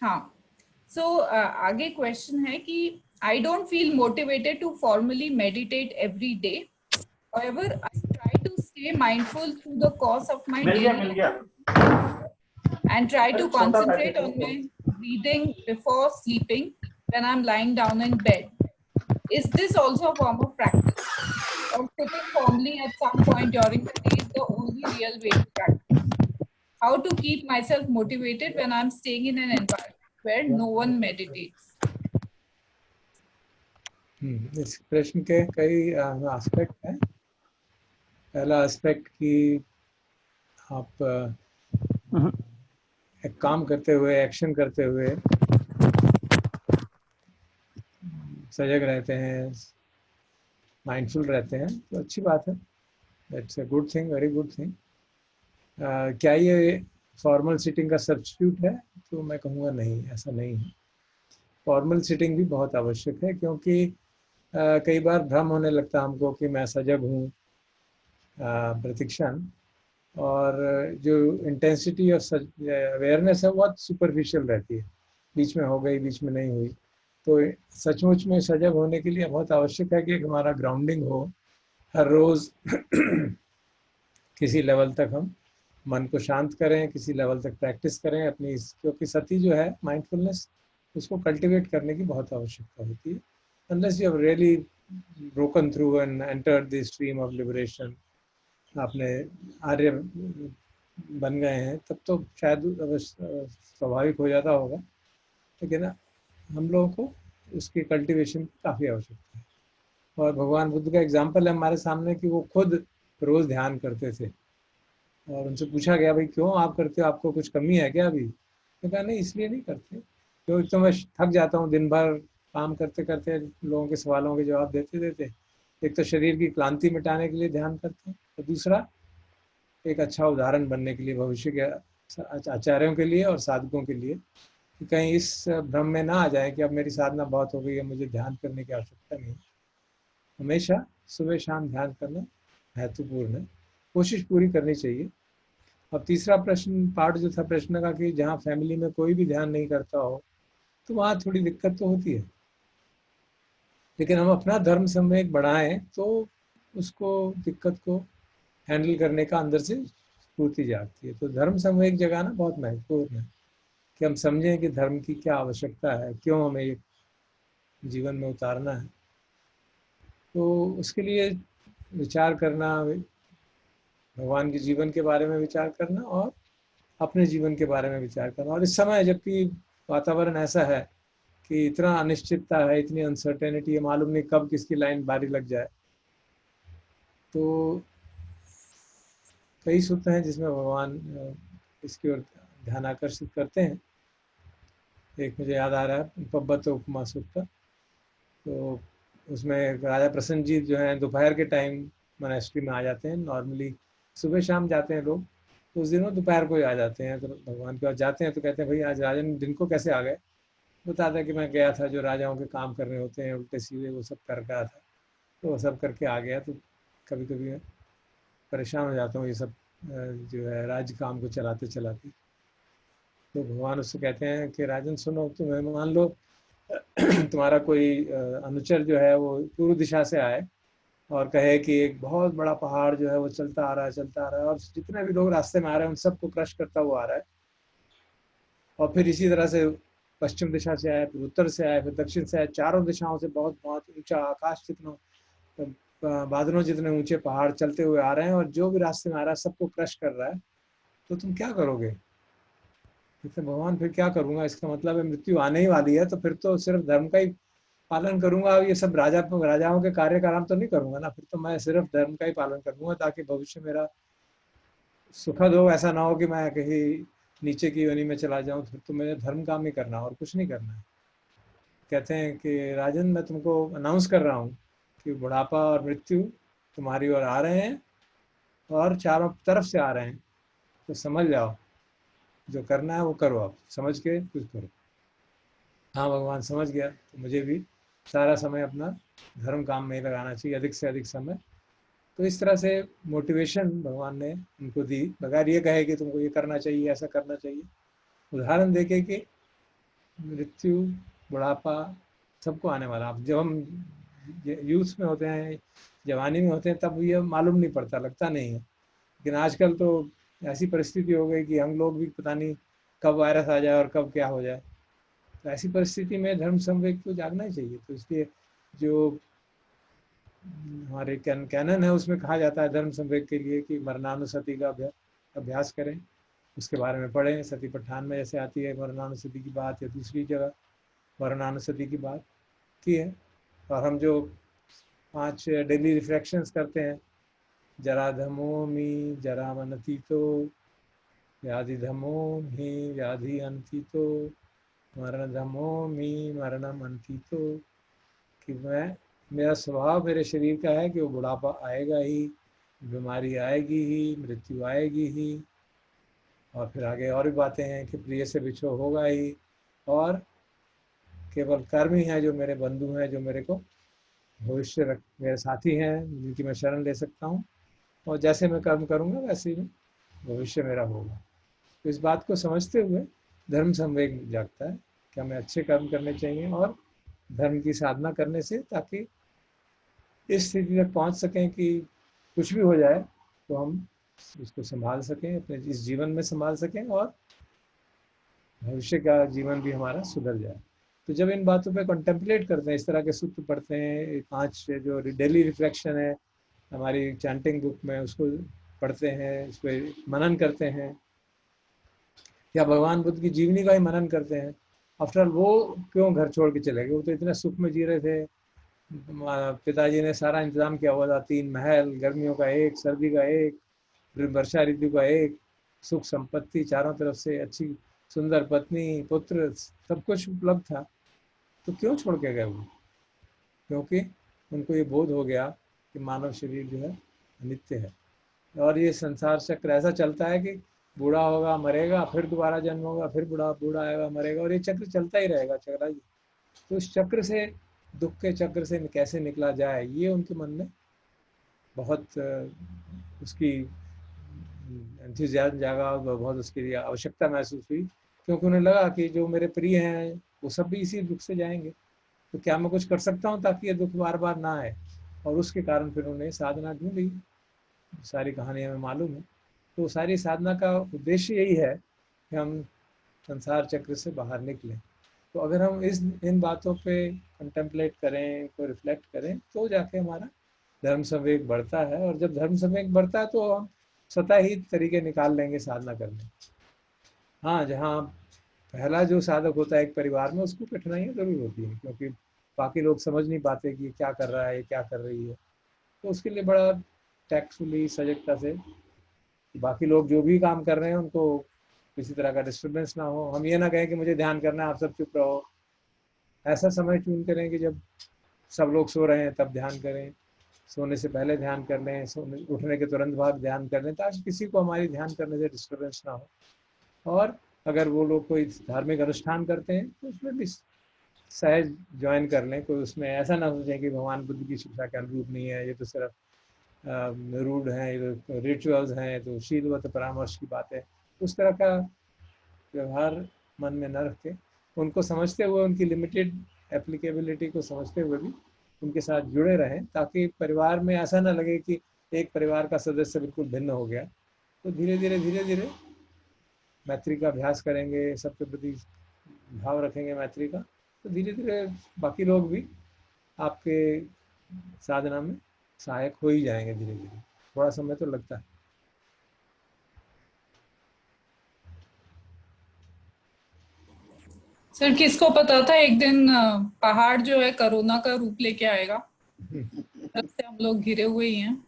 हाँ, so आगे question है कि I don't feel motivated to formally meditate every day. However, I try to stay mindful through the course of my daily and try to concentrate on my breathing before sleeping when I'm lying down in bed. Is this also a form of practice? Or sitting firmly at some point during the day is the only real way to practice? How to keep myself motivated when I'm staying in an environment where no one meditates? इस प्रश्न के कई aspect हैं। पहला aspect कि आप एक काम करते हुए, एक्शन करते हुए सजग रहते हैं, माइंडफुल रहते हैं, तो अच्छी बात है। That's a good thing, very good thing. क्या ये फॉर्मल सिटिंग का सब्स्टिट्यूट है? तो मैं कहूँगा नहीं, ऐसा नहीं है। फॉर्मल सिटिंग भी बहुत आवश्यक है, क्योंकि कई बार भ्रम होने लगता है हमको कि मैं सजग हूँ प्रतिक्षण, और जो इंटेंसिटी ऑफ अवेयरनेस है बहुत सुपरफिशियल रहती है, बीच में हो गई, बीच में नहीं हुई। तो सचमुच में सजग होने के लिए बहुत आवश्यक है कि हमारा ग्राउंडिंग हो, हर रोज़ किसी लेवल तक हम मन को शांत करें, किसी लेवल तक प्रैक्टिस करें अपनी, क्योंकि सती जो है माइंडफुलनेस, उसको कल्टिवेट करने की बहुत आवश्यकता होती है। Unless you have really broken through and entered the stream of liberation, आपने आर्य बन गए हैं, तब तो शायद स्वाभाविक हो जाता होगा, लेकिन हम लोगों को उसकी कल्टीवेशन काफ़ी आवश्यकता है। और भगवान बुद्ध का एग्जाम्पल है हमारे सामने कि वो खुद रोज़ ध्यान करते थे, और उनसे पूछा गया, भाई क्यों आप करते हो, आपको कुछ कमी है क्या अभी? तो कहा नहीं, इसलिए नहीं करते, क्योंकि तो मैं थक जाता हूँ दिन भर काम करते करते, लोगों के सवालों के जवाब देते देते। एक तो शरीर की क्लांति मिटाने के लिए ध्यान करते हैं, और दूसरा एक अच्छा उदाहरण बनने के लिए भविष्य के आचार्यों के लिए और साधकों के लिए, कि कहीं इस भ्रम में ना आ जाए कि अब मेरी साधना बहुत हो गई है, मुझे ध्यान करने की आवश्यकता नहीं। हमेशा सुबह शाम ध्यान करना महत्वपूर्ण है, कोशिश पूरी करनी चाहिए। अब तीसरा प्रश्न पार्ट जो था प्रश्न का, कि जहाँ फैमिली में कोई भी ध्यान नहीं करता हो, तो वहाँ थोड़ी दिक्कत तो होती है, लेकिन हम अपना धर्म सम्यक बढ़ाएं तो उसको, दिक्कत को हैंडल करने का अंदर से स्फूर्ति जागती है। तो धर्म सम्यक जगाना बहुत महत्वपूर्ण है, कि हम समझें कि धर्म की क्या आवश्यकता है, क्यों हमें ये जीवन में उतारना है। तो उसके लिए विचार करना, भगवान के जीवन के बारे में विचार करना, और अपने जीवन के बारे में विचार करना। और इस समय जबकि वातावरण ऐसा है कि इतना अनिश्चितता है, इतनी अनसर्टेनिटी है, मालूम नहीं कब किसकी लाइन बारी लग जाए, तो कई सूत्र हैं जिसमें भगवान इसकी ओर ध्यान आकर्षित करते हैं। एक मुझे याद आ रहा है पब्बत उपमा सूत्र, तो उसमें राजा प्रसन्नजीत जो है दोपहर के टाइम मोनेस्ट्री में आ जाते हैं। नॉर्मली सुबह शाम जाते हैं लोग, तो उस दिन वो दोपहर को ही आ जाते हैं। तो भगवान के पास जाते हैं तो कहते हैं, भाई आज राजन दिन को कैसे आ गए? बताता है कि मैं गया था, जो राजाओं के काम करने होते हैं उल्टे सीधे, वो सब कर रहा था, तो वो सब करके आ गया। तो कभी कभी मैं परेशान हो जाता हूँ ये सब जो है राज्य काम को चलाते चलाते। तो भगवान उससे कहते हैं कि राजन सुनो, तुम्हें मान लो तुम्हारा कोई अनुचर जो है वो पूर्व दिशा से आए और कहे कि एक बहुत बड़ा पहाड़ जो है वो चलता आ रहा है, चलता आ रहा है, और जितने भी लोग रास्ते में आ रहे हैं उन सबको क्रश करता हुआ आ रहा है। और फिर इसी तरह से पश्चिम दिशा से आए, फिर उत्तर से आए, फिर दक्षिण से आए, चारों दिशाओं से बहुत बहुत ऊंचा आकाश जितना, बादलों जितने ऊंचे पहाड़ चलते हुए आ रहे हैं, और जो भी रास्ते में आ रहा है सबको क्रश कर रहा है। तो तुम क्या करोगे? इसलिए भगवान फिर क्या करूंगा, इसका मतलब है मृत्यु आने ही वाली है, तो फिर तो सिर्फ धर्म का ही पालन करूंगा। ये सब राजाओं के कार्यक्रम तो नहीं करूंगा ना, फिर तो मैं सिर्फ धर्म का ही पालन करूंगा, ताकि भविष्य मेरा सुखद हो। ऐसा ना हो कि मैं कहीं नीचे की योनि में चला जाऊं, फिर तो मुझे धर्म काम ही करना और कुछ नहीं करना है। कहते हैं कि राजन, मैं तुमको अनाउंस कर रहा हूँ कि बुढ़ापा और मृत्यु तुम्हारी ओर आ रहे हैं, और चारों तरफ से आ रहे हैं, तो समझ जाओ, जो करना है वो करो, आप समझ के कुछ करो। हाँ भगवान समझ गया, तो मुझे भी सारा समय अपना धर्म काम में ही लगाना चाहिए, अधिक से अधिक समय। तो इस तरह से मोटिवेशन भगवान ने उनको दी, बगैर ये कहे कि तुमको ये करना चाहिए, ऐसा करना चाहिए। उदाहरण देके कि मृत्यु, बुढ़ापा सबको आने वाला। अब जब हम यूथ में होते हैं, जवानी में होते हैं, तब ये मालूम नहीं पड़ता, लगता नहीं है। लेकिन आजकल तो ऐसी परिस्थिति हो गई कि हम लोग भी पता नहीं कब वायरस आ जाए और कब क्या हो जाए। तो ऐसी परिस्थिति में धर्म संवेग तो जागना ही चाहिए। तो इसलिए जो हमारे कैनन है उसमें कहा जाता है धर्म संवेग के लिए कि मरणानुसति का अभ्यास करें, उसके बारे में पढ़ें। सतीपट्ठान में जैसे आती है मरणानुसति की बात, या दूसरी जगह मरणानुसति की बात की है। और हम जो 5 डेली रिफ्लेक्शंस करते हैं, जरा धमो मी जरा मनतीतो, व्याधि धमो मी व्याधि अनतीतो, मरण धमो मी मरणम अनतीतो, कि मैं, मेरा स्वभाव मेरे शरीर का है कि वो बुढ़ापा आएगा ही, बीमारी आएगी ही, मृत्यु आएगी ही, और फिर आगे और भी बातें हैं कि प्रिय से बिछो होगा ही, और केवल कर्म ही है जो मेरे बंधु हैं, जो मेरे को भविष्य मेरे साथी हैं, जिनकी मैं शरण ले सकता हूँ, और जैसे मैं कर्म करूँगा वैसे ही भविष्य मेरा होगा। तो इस बात को समझते हुए धर्म संवेग जागता है कि हमें अच्छे कर्म करने चाहिए और धर्म की साधना करने से, ताकि इस स्थिति तक पहुँच सकें कि कुछ भी हो जाए तो हम उसको संभाल सकें, अपने इस जीवन में संभाल सकें, और भविष्य का जीवन भी हमारा सुधर जाए। तो जब इन बातों पे कंटेम्पलेट करते हैं, इस तरह के सूत्र पढ़ते हैं, 5 जो डेली रिफ्लेक्शन है हमारी चैंटिंग बुक में, उसको पढ़ते हैं, उस पर मनन करते हैं, या भगवान बुद्ध की जीवनी का ही मनन करते हैं। आफ्टर ऑल वो क्यों घर छोड़ के चले गए? वो तो इतने सुख में जी रहे थे, पिताजी ने सारा इंतजाम किया हुआ था, 3 महल, गर्मियों का 1, सर्दी का 1, वर्षा ऋतु का 1, सुख संपत्ति चारों तरफ से, अच्छी सुंदर पत्नी, पुत्र, सब कुछ उपलब्ध था। तो क्यों छोड़ के गए वो? क्योंकि उनको ये बोध हो गया कि मानव शरीर जो है अनित्य है, और ये संसार चक्र ऐसा चलता है कि बूढ़ा होगा मरेगा, फिर दोबारा जन्म होगा, फिर बूढ़ा आएगा मरेगा, और ये चक्र चलता ही रहेगा चक्रा जी। तो इस चक्र से, दुख के चक्र से कैसे निकला जाए, ये उनके मन में बहुत उसकी एंथुसियाज्म जागा, और बहुत उसके लिए आवश्यकता महसूस हुई, क्योंकि उन्हें लगा कि जो मेरे प्रिय हैं वो सब भी इसी दुख से जाएंगे, तो क्या मैं कुछ कर सकता हूँ ताकि ये दुख बार बार ना आए। और उसके कारण फिर उन्हें साधना ढूंढी, सारी कहानी हमें मालूम है। तो सारी साधना का उद्देश्य यही है कि हम संसार चक्र से बाहर निकलें। तो अगर हम इन बातों पे कंटेम्पलेट करें, इनको रिफ्लेक्ट करें, तो जाके हमारा धर्म संवेग बढ़ता है। और जब धर्म संवेग बढ़ता है तो हम स्वतः ही तरीके निकाल लेंगे साधना करने। हाँ, जहाँ पहला जो साधक होता है एक परिवार में, उसको कठिनाइयाँ जरूर होती हैं, क्योंकि बाकी लोग समझ नहीं पाते कि क्या कर रहा है, क्या कर रही है। तो उसके लिए बड़ा टैक्टफुली, सजगता से, बाकी लोग जो भी काम कर रहे हैं उनको किसी तरह का डिस्टर्बेंस ना हो। हम ये ना कहें कि मुझे ध्यान करना है, आप सब चुप रहो। ऐसा समय चून करें कि जब सब लोग सो रहे हैं तब ध्यान करें, सोने से पहले ध्यान कर लें, सोने उठने के तुरंत बाद ध्यान कर लें, ताकि किसी को हमारी ध्यान करने से डिस्टर्बेंस ना हो। और अगर वो लोग कोई धार्मिक अनुष्ठान करते हैं तो उसमें भी सहज ज्वाइन कर लें। कोई उसमें ऐसा ना सोचें कि भगवान बुद्ध की शिक्षा के अनुरूप नहीं है, ये तो सिर्फ रूढ़ हैं, ये तो रिचुअल्स हैं, तो शीलवत परामर्श की बात है। उस तरह का व्यवहार मन में न रख के, उनको समझते हुए, उनकी लिमिटेड एप्लीकेबिलिटी को समझते हुए भी उनके साथ जुड़े रहें, ताकि परिवार में ऐसा ना लगे कि एक परिवार का सदस्य बिल्कुल भिन्न हो गया। तो धीरे धीरे मैत्री का अभ्यास करेंगे, सबके प्रति भाव रखेंगे मैत्री का, तो धीरे धीरे बाकी लोग भी आपके साधना में सहायक हो ही जाएंगे। धीरे धीरे, थोड़ा समय तो लगता है। सर, किसको पता था एक दिन पहाड़ जो है कोरोना का रूप लेके आएगा। तरफ से हम लोग घिरे हुए ही हैं।